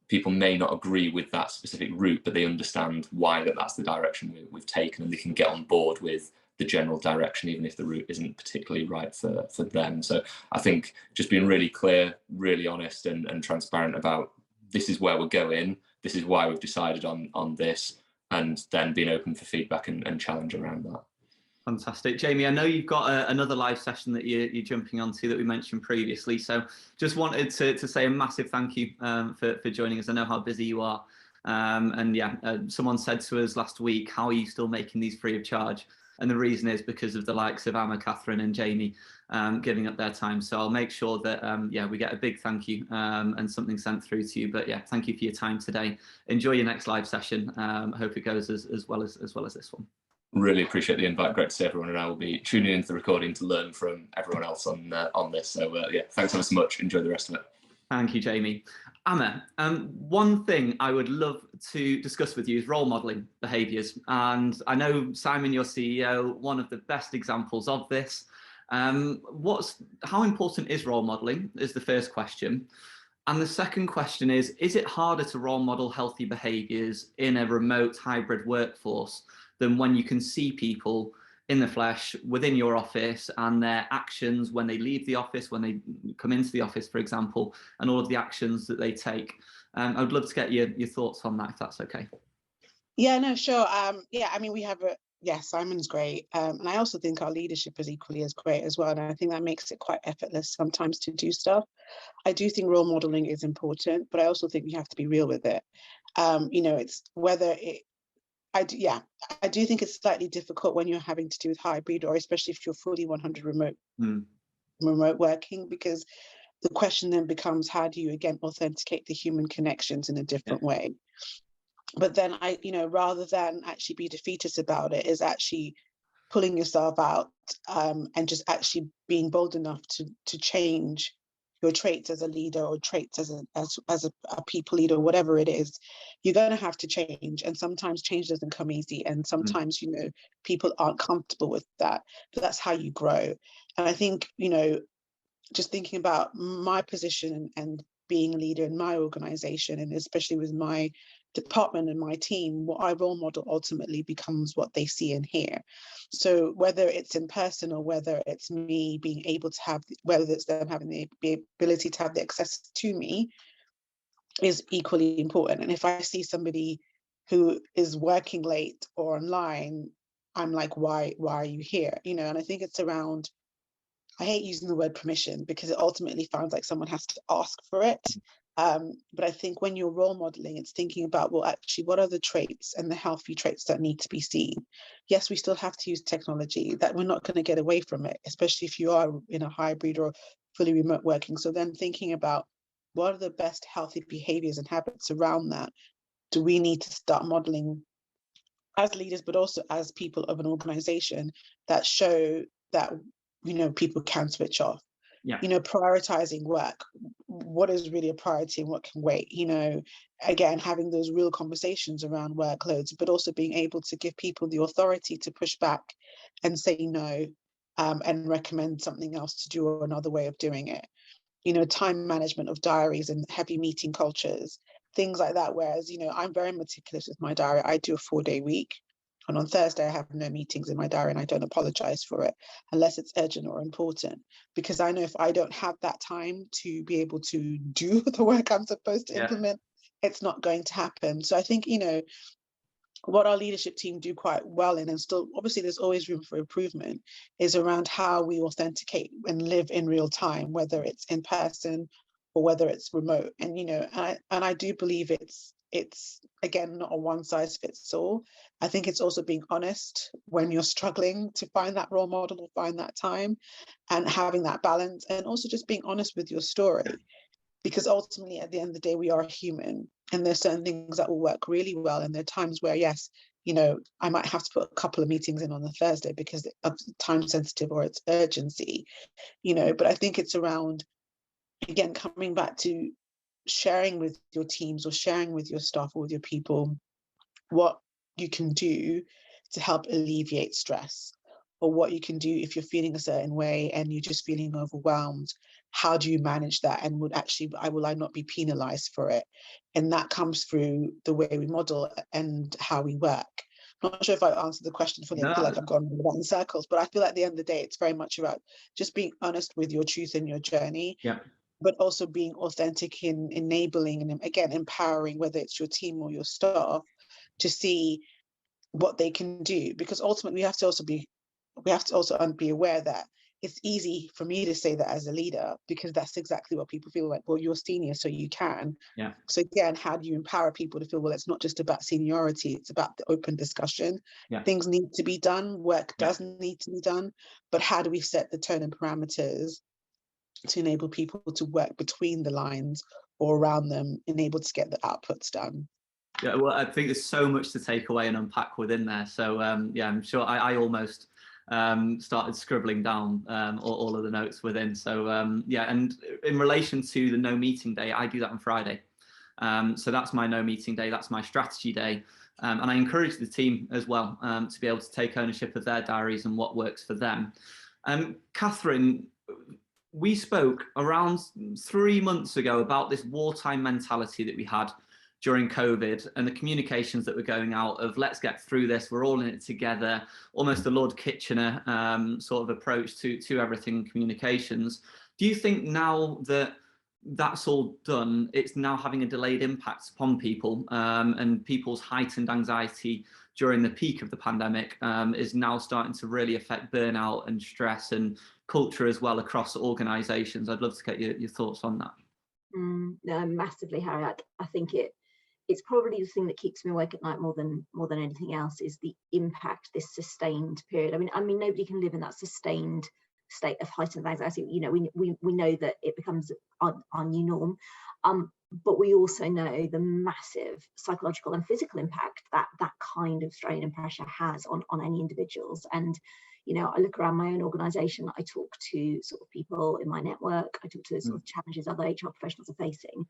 people may not agree with that specific route, but they understand why that's the direction we've taken, and they can get on board with the general direction, even if the route isn't particularly right for them. So I think just being really clear, really honest and transparent about, this is where we're going, this is why we've decided on this, and then being open for feedback and challenge around that. Fantastic. Jamie, I know you've got another live session that you're jumping onto that we mentioned previously. So just wanted to say a massive thank you for joining us. I know how busy you are. Someone said to us last week, how are you still making these free of charge? And the reason is because of the likes of Amma, Catherine and Jamie giving up their time. So I'll make sure that, we get a big thank you and something sent through to you. But yeah, thank you for your time today. Enjoy your next live session. I hope it goes as well as this one. Really appreciate the invite. Great to see everyone, and I will be tuning into the recording to learn from everyone else on this. So thanks ever so much. Enjoy the rest of it. Thank you, Jamie. Amma, one thing I would love to discuss with you is role modelling behaviours. And I know, Simon, your CEO, one of the best examples of this. How important is role modelling is the first question. And the second question is it harder to role model healthy behaviours in a remote hybrid workforce than when you can see people in the flesh within your office and their actions when they leave the office, when they come into the office, for example, and all of the actions that they take? I would love to get your thoughts on that, if that's okay. Yeah, no, sure. Yeah, I mean, Simon's great. And I also think our leadership is equally as great as well. And I think that makes it quite effortless sometimes to do stuff. I do think role modeling is important, but I also think we have to be real with it. It's whether it, I do think it's slightly difficult when you're having to do with hybrid, or especially if you're fully 100 remote working, because the question then becomes, how do you again authenticate the human connections in a different way? But then rather than actually be defeatist about it, is actually pulling yourself out and just actually being bold enough to change your traits as a leader, or traits as a people leader, whatever it is. You're going to have to change, and sometimes change doesn't come easy, and sometimes people aren't comfortable with that, but that's how you grow. And I think just thinking about my position and being a leader in my organization, and especially with my department and my team, what I role model ultimately becomes what they see and hear. So whether it's in person, or whether it's me being able to have, whether it's them having the ability to have the access to me, is equally important. And if I see somebody who is working late or online, I'm like, why are you here? And I think it's around, I hate using the word permission, because it ultimately sounds like someone has to ask for it. But I think when you're role modeling, it's thinking about, well, actually, what are the traits and the healthy traits that need to be seen? Yes, we still have to use technology, that we're not going to get away from it, especially if you are in a hybrid or fully remote working. So then thinking about, what are the best healthy behaviors and habits around that do we need to start modeling as leaders, but also as people of an organization, that show that people can switch off. Prioritizing work, what is really a priority and what can wait, again, having those real conversations around workloads, but also being able to give people the authority to push back and say no, and recommend something else to do, or another way of doing it. Time management of diaries and heavy meeting cultures, things like that. Whereas, I'm very meticulous with my diary. I do a 4-day week. And on Thursday, I have no meetings in my diary, and I don't apologize for it unless it's urgent or important, because I know if I don't have that time to be able to do the work I'm supposed to implement, it's not going to happen. So I think, what our leadership team do quite well in, and still obviously there's always room for improvement, is around how we authenticate and live in real time, whether it's in person or whether it's remote. And I do believe it's again not a one size fits all. I think it's also being honest when you're struggling to find that role model or find that time, and having that balance, and also just being honest with your story. Because ultimately, at the end of the day, we are human, and there's certain things that will work really well. And there are times where, yes, I might have to put a couple of meetings in on the Thursday because of time sensitive or it's urgency, but I think it's around, again, coming back to sharing with your teams, or sharing with your staff, or with your people, what you can do to help alleviate stress, or what you can do if you're feeling a certain way and you're just feeling overwhelmed. How do you manage that? And will I not be penalized for it? And that comes through the way we model and how we work. I'm not sure if I answered the question fully. I feel like I've gone around in circles, but I feel like at the end of the day, it's very much about just being honest with your truth and your journey, but also being authentic in enabling and, again, empowering, whether it's your team or your staff, to see what they can do. Because ultimately, we have to also be aware that it's easy for me to say that as a leader, because that's exactly what people feel like. Well, you're senior, so you can. So again, how do you empower people to feel, well, it's not just about seniority, it's about the open discussion. Things need to be done, work does need to be done, but how do we set the tone and parameters to enable people to work between the lines or around them, and able to get the outputs done? Yeah, well, I think there's so much to take away and unpack within there. So I'm sure I almost started scribbling down all of the notes within. So and in relation to the no meeting day, I do that on Friday. So that's my no meeting day. That's my strategy day. And I encourage the team as well to be able to take ownership of their diaries and what works for them. Catherine, we spoke around 3 months ago about this wartime mentality that we had during COVID and the communications that were going out of let's get through this, we're all in it together, almost a Lord Kitchener sort of approach to everything in communications. Do you think now that that's all done, it's now having a delayed impact upon people and people's heightened anxiety during the peak of the pandemic is now starting to really affect burnout and stress and culture as well across organisations? I'd love to get your thoughts on that. No, massively, Harry. I think it's probably the thing that keeps me awake at night more than anything else is the impact this sustained period. I mean, nobody can live in that sustained state of heightened anxiety. You know, we know that it becomes our new norm, but we also know the massive psychological and physical impact that kind of strain and pressure has on any individuals. And you know, I look around my own organisation, I talk to sort of people in my network, I talk to the sort of challenges other HR professionals are facing.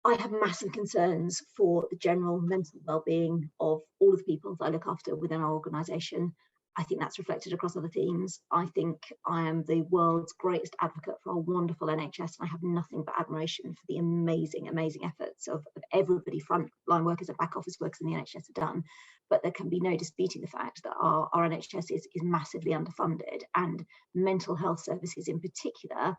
I have massive concerns for the general mental well-being of all of the people that I look after within our organisation. I think that's reflected across other teams. I think I am the world's greatest advocate for our wonderful NHS, and I have nothing but admiration for the amazing, amazing efforts of everybody, frontline workers and back office workers in the NHS have done. But there can be no disputing the fact that our NHS is massively underfunded, and mental health services in particular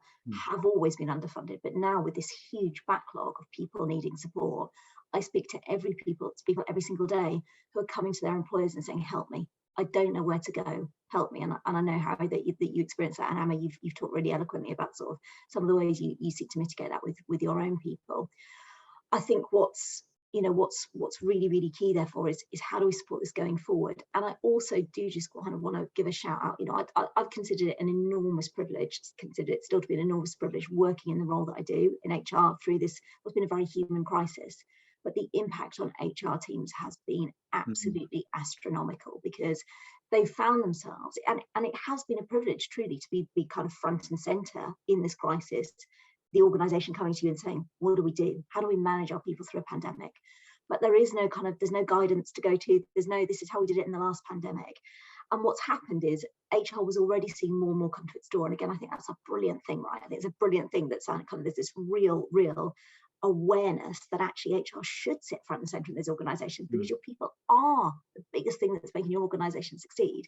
have always been underfunded. But now with this huge backlog of people needing support, I speak to people every single day who are coming to their employers and saying, help me. I don't know where to go, help me. And I know, Harry, that you experience that, and Emma, you've talked really eloquently about sort of some of the ways you seek to mitigate that with your own people. I think what's really, really key therefore is how do we support this going forward? And I also do just kind of want to give a shout out. You know, I've considered it an enormous privilege, consider it still to be an enormous privilege working in the role that I do in HR through this what's been a very human crisis. But the impact on HR teams has been absolutely astronomical, because they've found themselves, and it has been a privilege truly to be kind of front and centre in this crisis, the organisation coming to you and saying, what do we do? How do we manage our people through a pandemic? But there's no guidance to go to. This is how we did it in the last pandemic. And what's happened is HR was already seeing more and more come to its door. And again, I think that's a brilliant thing, right? I think it's a brilliant thing that kind of there's this real awareness that actually HR should sit front and centre in those organisations, because your people are the biggest thing that's making your organisation succeed.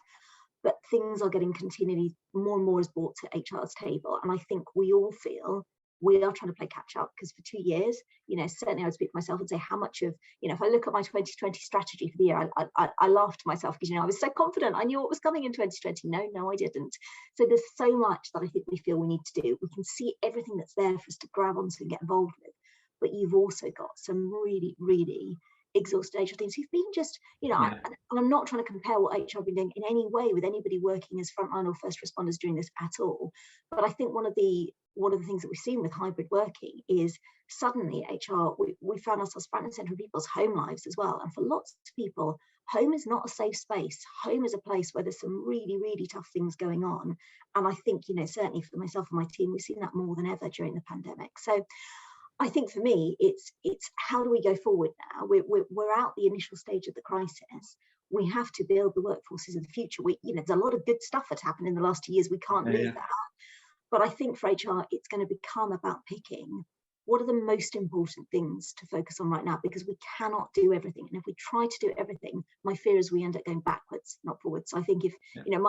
But things are getting continually more and more is brought to HR's table, and I think we all feel we are trying to play catch up, because for 2 years, you know, certainly I would speak for myself and say how much of, you know, if I look at my 2020 strategy for the year, I laughed to myself because, you know, I was so confident I knew what was coming in 2020. No, I didn't. So there's so much that I think we feel we need to do. We can see everything that's there for us to grab onto and get involved with. But you've also got some really, really exhausted HR teams who've been just, you know, and I'm not trying to compare what HR have been doing in any way with anybody working as frontline or first responders during this at all. But I think one of the things that we've seen with hybrid working is suddenly HR, we found ourselves front and centre in people's home lives as well. And for lots of people, home is not a safe space. Home is a place where there's some really, really tough things going on. And I think, you know, certainly for myself and my team, we've seen that more than ever during the pandemic. So I think for me, it's how do we go forward now? We're out the initial stage of the crisis. We have to build the workforces of the future. There's a lot of good stuff that's happened in the last 2 years. We can't leave that. But I think for HR, it's going to become about picking what are the most important things to focus on right now, because we cannot do everything. And if we try to do everything, my fear is we end up going backwards, not forwards. So I think if you know,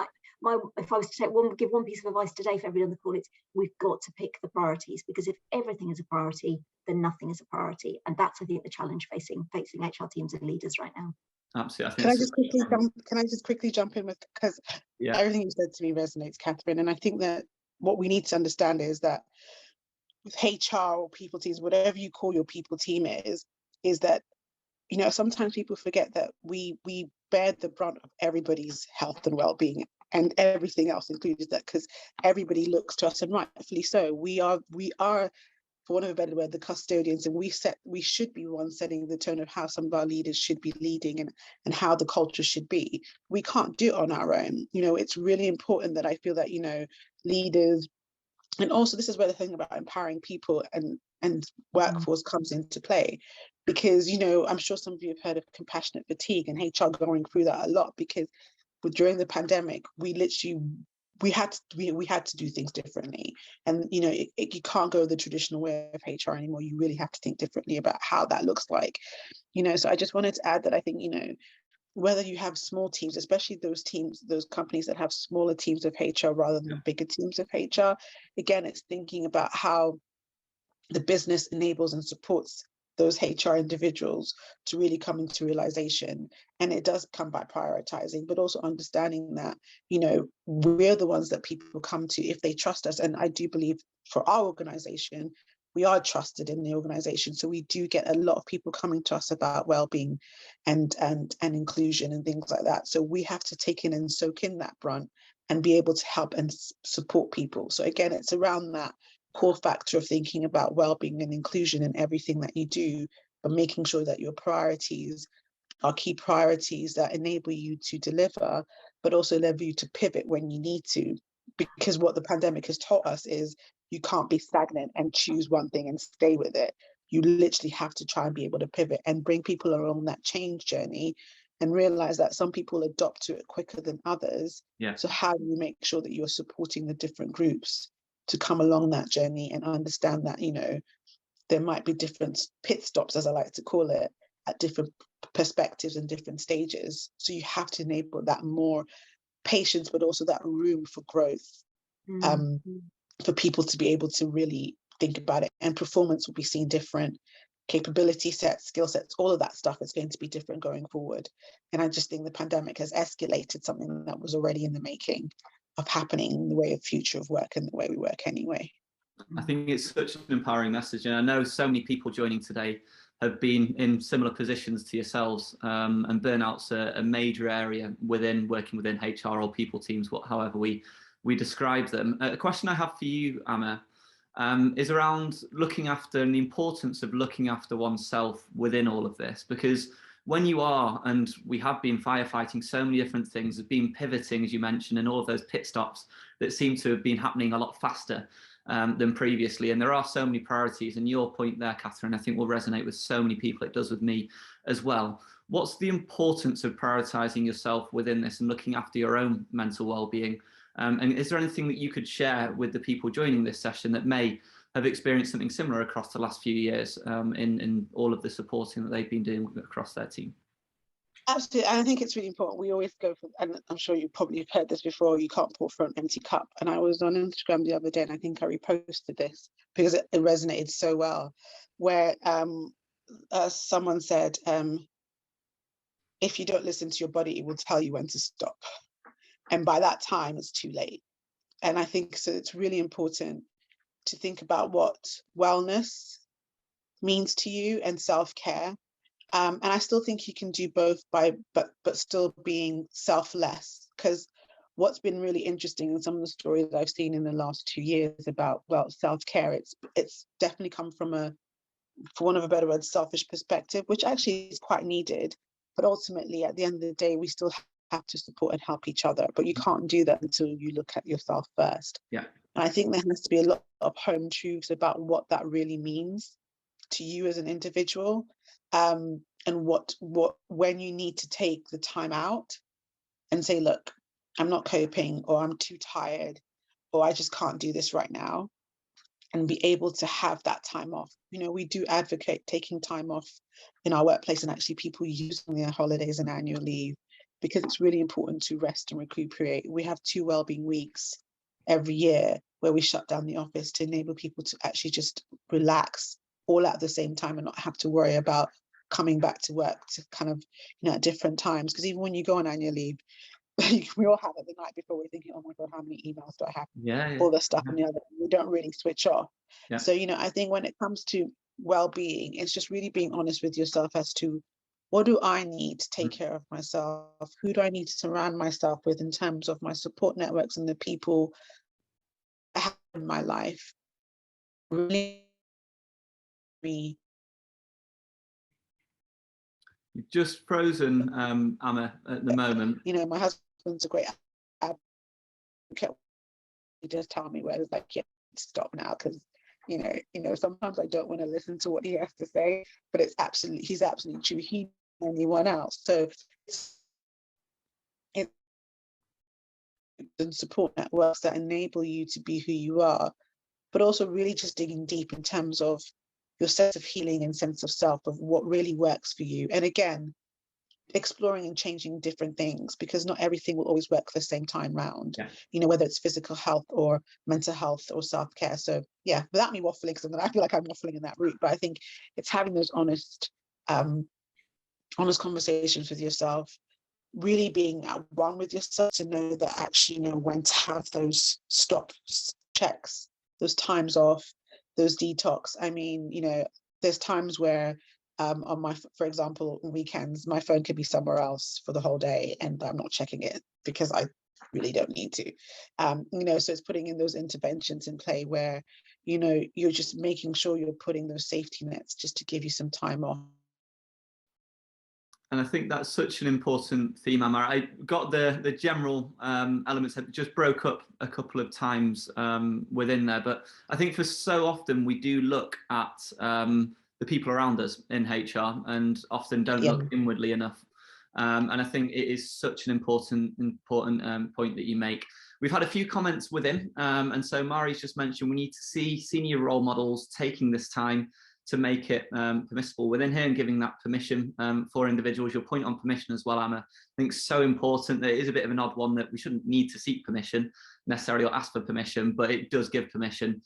if I was to give one piece of advice today for everybody on the call, it's we've got to pick the priorities, because if everything is a priority, then nothing is a priority. And that's, I think, the challenge facing HR teams and leaders right now. Absolutely. Can I just quickly jump in with, because everything you said to me resonates, Catherine, and I think that what we need to understand is that with HR or people teams, whatever you call your people team is that, you know, sometimes people forget that we bear the brunt of everybody's health and well-being, and everything else included that, because everybody looks to us, and rightfully so. We are, for want of a better word, the custodians, and we should be one setting the tone of how some of our leaders should be leading and how the culture should be. We can't do it on our own. You know, it's really important that I feel that, you know, leaders, and also this is where the thing about empowering people and workforce comes into play, because, you know, I'm sure some of you have heard of compassionate fatigue, and HR going through that a lot, because during the pandemic, we literally we had to do things differently. And you know, you can't go the traditional way of HR anymore. You really have to think differently about how that looks like, you know. So I just wanted to add that I think, you know, whether you have small teams, especially those companies that have smaller teams of HR rather than bigger teams of HR, again, it's thinking about how the business enables and supports those HR individuals to really come into realization. And it does come by prioritizing, but also understanding that, you know, we're the ones that people come to if they trust us. And I do believe for our organization, we are trusted in the organization. So we do get a lot of people coming to us about well-being and inclusion and things like that. So we have to take in and soak in that brunt and be able to help and support people. So again, it's around that core factor of thinking about well-being and inclusion in everything that you do, but making sure that your priorities are key priorities that enable you to deliver, but also enable you to pivot when you need to. Because what the pandemic has taught us is you can't be stagnant and choose one thing and stay with it. You literally have to try and be able to pivot and bring people along that change journey, and realize that some people adopt to it quicker than others. Yeah. So how do you make sure that you're supporting the different groups to come along that journey and understand that, you know, there might be different pit stops, as I like to call it, at different perspectives and different stages. So you have to enable that more patience, but also that room for growth, for people to be able to really think about it. And performance will be seen different. Capability sets, skill sets, all of that stuff is going to be different going forward. And I just think the pandemic has escalated something that was already in the making of happening in the way of future of work and the way we work anyway. I think it's such an empowering message, and I know so many people joining today have been in similar positions to yourselves, and burnout's a major area within working within HR or people teams, however we describe them. A question I have for you, Amma, is around looking after and the importance of looking after oneself within all of this, because when you are, and we have been firefighting so many different things, have been pivoting, as you mentioned, and all of those pit stops that seem to have been happening a lot faster than previously. And there are so many priorities, and your point there, Catherine, I think will resonate with so many people. It does with me as well. What's the importance of prioritizing yourself within this and looking after your own mental well-being? And is there anything that you could share with the people joining this session that may have experienced something similar across the last few years in all of the supporting that they've been doing across their team? Absolutely, and I think it's really important. We always go for, and I'm sure you probably have heard this before, you can't pour from an empty cup. And I was on Instagram the other day, and I think I reposted this because it resonated so well, where someone said, if you don't listen to your body, it will tell you when to stop. And by that time, it's too late. And I think so it's really important to think about what wellness means to you and self-care. And I still think you can do both but still being selfless, because what's been really interesting in some of the stories I've seen in the last 2 years about, well, self-care, it's definitely come from a, for want of a better word, selfish perspective, which actually is quite needed. But ultimately, at the end of the day, we still have to support and help each other. But you can't do that until you look at yourself first. Yeah. And I think there has to be a lot of home truths about what that really means to you as an individual, and what when you need to take the time out and say, look, I'm not coping, or I'm too tired, or I just can't do this right now, and be able to have that time off. You know, we do advocate taking time off in our workplace, and actually people using their holidays and annual leave, because it's really important to rest and recuperate. We have 2 wellbeing weeks every year where we shut down the office to enable people to actually just relax all at the same time and not have to worry about coming back to work to kind of, you know, at different times. Because even when you go on annual leave, we all have it the night before, we're thinking, oh my God, how many emails do I have? Yeah. All the stuff on the other, we don't really switch off. Yeah. So, you know, I think when it comes to well-being, it's just really being honest with yourself as to, what do I need to take care of myself? Who do I need to surround myself with in terms of my support networks and the people I have in my life? Really be. You've just frozen, Amma, at the moment. You know, my husband's a great advocate. He does tell me where it's like, yeah, stop now, because you know, sometimes I don't want to listen to what he has to say, but he's absolutely true. He anyone else. So and support networks that enable you to be who you are, but also really just digging deep in terms of your sense of healing and sense of self, of what really works for you. And again, exploring and changing different things, because not everything will always work the same time round, you know, whether it's physical health or mental health or self-care. So yeah, without me waffling, because I feel like I'm waffling in that route, but I think it's having those honest conversations with yourself, really being at one with yourself to know that actually, you know, when to have those stop checks, those times off, those detox. I mean, you know, there's times where on my, for example, weekends, my phone could be somewhere else for the whole day and I'm not checking it because I really don't need to. You know, so it's putting in those interventions in play where, you know, you're just making sure you're putting those safety nets just to give you some time off. And I think that's such an important theme, Amma. I got the general elements that just broke up a couple of times within there, but I think for so often we do look at the people around us in HR and often don't look inwardly enough. And I think it is such an important point that you make. We've had a few comments within, and so Mari's just mentioned we need to see senior role models taking this time to make it permissible within here and giving that permission for individuals. Your point on permission as well, Amma, I think so important. That it is a bit of an odd one that we shouldn't need to seek permission necessarily or ask for permission, but it does give permission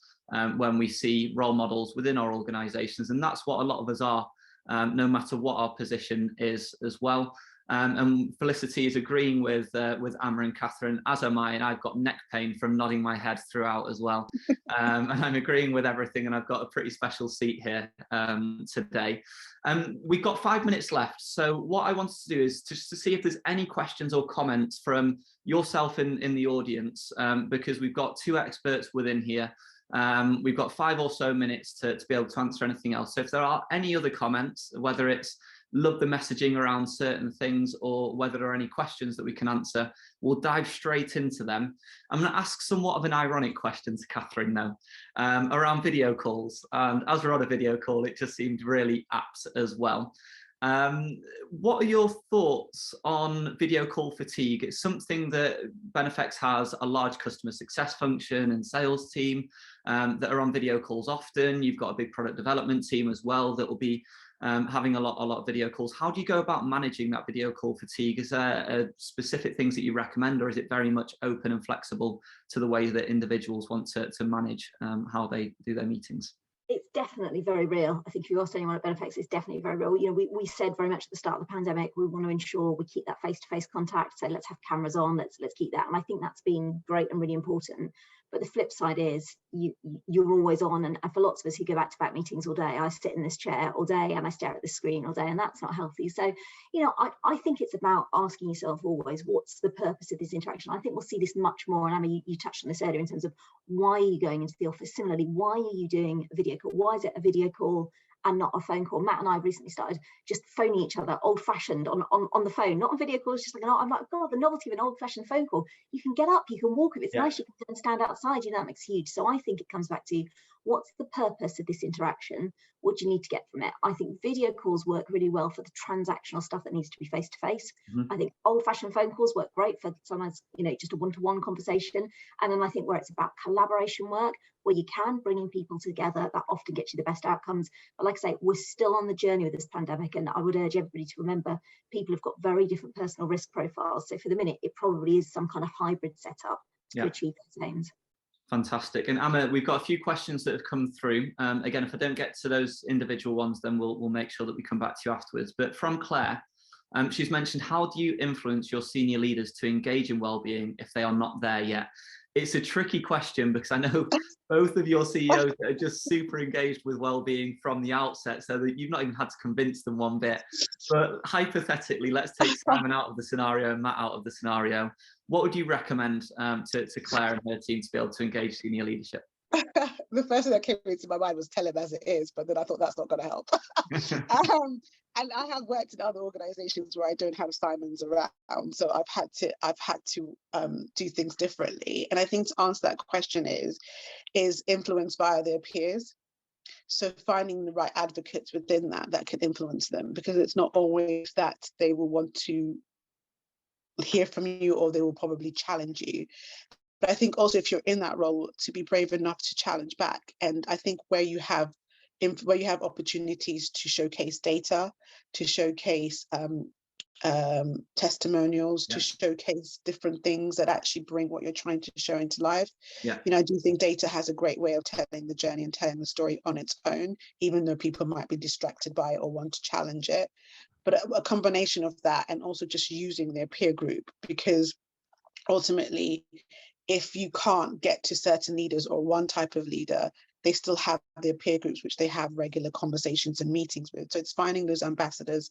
when we see role models within our organisations, and that's what a lot of us are, no matter what our position is as well. And Felicity is agreeing with Amma and Catherine, as am I, and I've got neck pain from nodding my head throughout as well. And I'm agreeing with everything, and I've got a pretty special seat here today. We've got 5 minutes left, so what I wanted to do is just to see if there's any questions or comments from yourself in the audience, because we've got 2 experts within here. We've got 5 or so minutes to be able to answer anything else. So if there are any other comments, whether it's love the messaging around certain things or whether there are any questions that we can answer, we'll dive straight into them. I'm going to ask somewhat of an ironic question to Catherine now around video calls. And as we're on a video call, it just seemed really apt as well. What are your thoughts on video call fatigue? It's something that Benefex has a large customer success function and sales team that are on video calls often. You've got a big product development team as well that will be having a lot of video calls. How do you go about managing that video call fatigue? Is there specific things that you recommend, or is it very much open and flexible to the way that individuals want to manage how they do their meetings? It's definitely very real. I think if you ask anyone at Benefex, it's definitely very real. You know, we said very much at the start of the pandemic, we want to ensure we keep that face-to-face contact. So let's have cameras on, let's keep that. And I think that's been great and really important. But the flip side is you're always on, and for lots of us who go back-to-back meetings all day, I sit in this chair all day and I stare at the screen all day, and that's not healthy. So, you know, I think it's about asking yourself always, what's the purpose of this interaction? I think we'll see this much more, and Amma, you touched on this earlier in terms of why are you going into the office? Similarly, why are you doing a video call? Why is it a video call and not a phone call? Matt and I recently started just phoning each other old-fashioned on the phone, not on video calls. Just like, I'm like, God, the novelty of an old-fashioned phone call. You can get up, you can walk. If it's nice, you can stand outside. You know, that makes huge. So I think it comes back to, what's the purpose of this interaction? What do you need to get from it? I think video calls work really well for the transactional stuff that needs to be face-to-face. I think old-fashioned phone calls work great for sometimes, you know, just a one-to-one conversation. And then I think where it's about collaboration work, where you can bringing people together, that often gets you the best outcomes. But like I say, we're still on the journey with this pandemic, and I would urge everybody to remember people have got very different personal risk profiles. So for the minute, it probably is some kind of hybrid setup to achieve those aims. Fantastic. And Amma, we've got a few questions that have come through. Again, if I don't get to those individual ones, then we'll make sure that we come back to you afterwards. But from Claire, she's mentioned, how do you influence your senior leaders to engage in wellbeing if they are not there yet? It's a tricky question because I know both of your CEOs are just super engaged with wellbeing from the outset, so that you've not even had to convince them one bit. But hypothetically, let's take Simon out of the scenario and Matt out of the scenario. What would you recommend to Claire and her team to be able to engage senior leadership? The first thing that came into my mind was tell him as it is, but then I thought that's not going to help. And I have worked in other organizations where I don't have Simons around, so I've had to do things differently. And I think to answer that question is influence via their peers. So finding the right advocates within that can influence them, because it's not always that they will want to hear from you, or they will probably challenge you. But I think also, if you're in that role, to be brave enough to challenge back. And I think where you have opportunities to showcase data, to showcase testimonials, to showcase different things that actually bring what you're trying to show into life. Yeah. You know, I do think data has a great way of telling the journey and telling the story on its own, even though people might be distracted by it or want to challenge it. But a combination of that, and also just using their peer group, because ultimately, if you can't get to certain leaders or one type of leader, they still have their peer groups, which they have regular conversations and meetings with. So it's finding those ambassadors,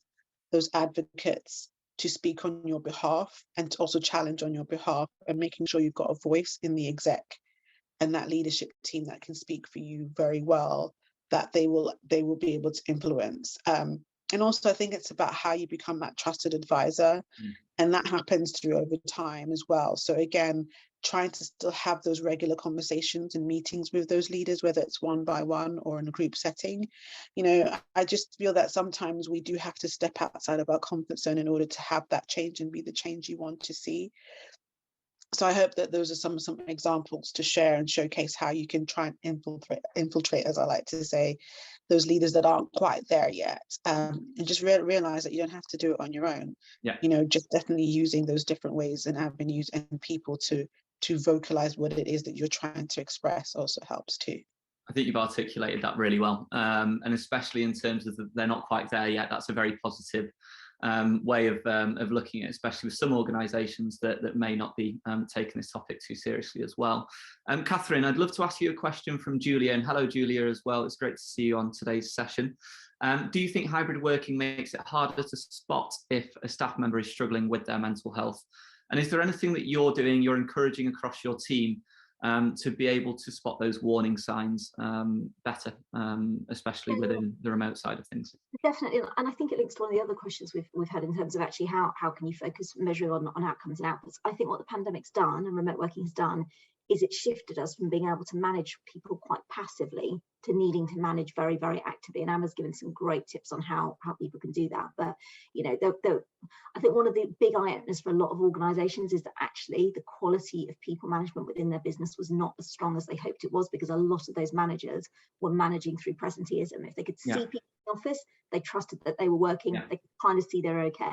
those advocates to speak on your behalf and to also challenge on your behalf, and making sure you've got a voice in the exec and that leadership team that can speak for you very well, that they will be able to influence. And also, I think it's about how you become that trusted advisor. And that happens through over time as well. So again, trying to still have those regular conversations and meetings with those leaders, whether it's one by one or in a group setting. You know, I just feel that sometimes we do have to step outside of our comfort zone in order to have that change and be the change you want to see. So I hope that those are some examples to share and showcase how you can try and infiltrate, as I like to say, those leaders that aren't quite there yet, and just realize that you don't have to do it on your own. Yeah. You know, just definitely using those different ways and avenues and people to vocalize what it is that you're trying to express also helps too. I think you've articulated that really well, and especially in terms of they're not quite there yet. That's a very positive way of looking at it, especially with some organisations that may not be taking this topic too seriously as well. Catherine, I'd love to ask you a question from Julia, and hello Julia as well. It's great to see you on today's session. Do you think hybrid working makes it harder to spot if a staff member is struggling with their mental health? And is there anything that you're encouraging across your team to be able to spot those warning signs better, especially within the remote side of things? Definitely, and I think it links to one of the other questions we've had in terms of actually how can you focus measuring on outcomes and outputs. I think what the pandemic's done and remote working has done is it shifted us from being able to manage people quite passively to needing to manage very, very actively. And Emma's given some great tips on how people can do that. But, you know, I think one of the big eye-openers for a lot of organisations is that actually the quality of people management within their business was not as strong as they hoped it was, because a lot of those managers were managing through presenteeism. If they could see people in the office, they trusted that they were working, they could kind of see they're okay.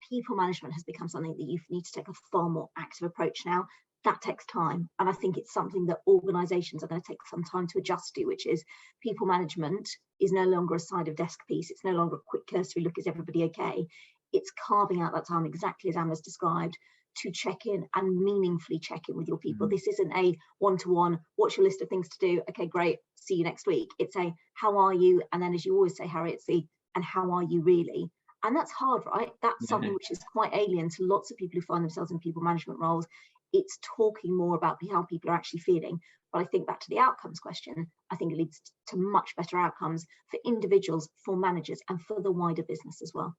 People management has become something that you need to take a far more active approach now. That takes time, and I think it's something that organisations are going to take some time to adjust to, which is people management is no longer a side of desk piece. It's no longer a quick cursory look, is everybody okay? It's carving out that time, exactly as Emma's described, to check in and meaningfully check in with your people. This isn't a one-to-one, what's your list of things to do? Okay, great, see you next week. It's a, how are you? And then, as you always say, Harry, it's the, and how are you really? And that's hard, right? That's something which is quite alien to lots of people who find themselves in people management roles. It's talking more about how people are actually feeling. But I think back to the outcomes question, I think it leads to much better outcomes for individuals, for managers, and for the wider business as well.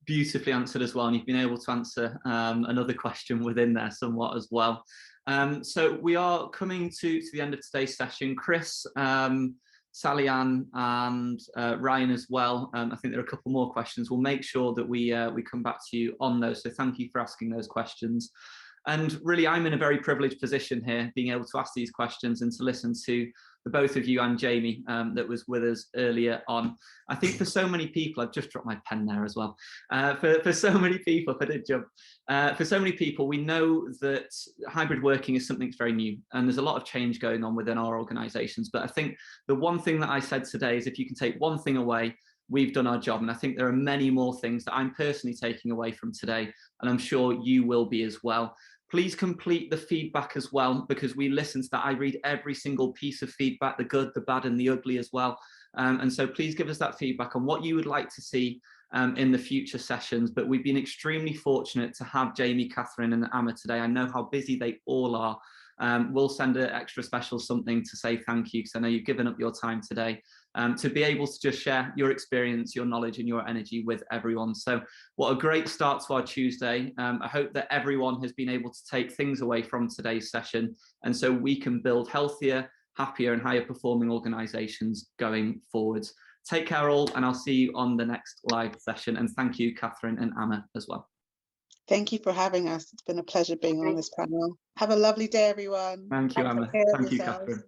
Beautifully answered as well, and you've been able to answer another question within there somewhat as well. So we are coming to the end of today's session. Chris, Sally Ann and Ryan as well. I think there are a couple more questions. We'll make sure that we come back to you on those. So thank you for asking those questions. And really, I'm in a very privileged position here, being able to ask these questions and to listen to the both of you and Jamie that was with us earlier on. I think for so many people, I've just dropped my pen there as well. For so many people, if I did jump, for so many people, we know that hybrid working is something that's very new, and there's a lot of change going on within our organisations. But I think the one thing that I said today is, if you can take one thing away, we've done our job. And I think there are many more things that I'm personally taking away from today, and I'm sure you will be as well. Please complete the feedback as well, because we listen to that. I read every single piece of feedback, the good, the bad, and the ugly as well. And so please give us that feedback on what you would like to see in the future sessions. But we've been extremely fortunate to have Jamie, Catherine, and Amma today. I know how busy they all are. We'll send an extra special something to say thank you, because I know you've given up your time today to be able to just share your experience, your knowledge, and your energy with everyone. So what a great start to our Tuesday. I hope that everyone has been able to take things away from today's session, and so we can build healthier, happier, and higher performing organisations going forwards. Take care all, and I'll see you on the next live session. And thank you, Catherine and Amma, as well. Thank you for having us. It's been a pleasure being on this panel. Have a lovely day, everyone. Thank you, Emma. Take care of Thank you, yourselves. Catherine.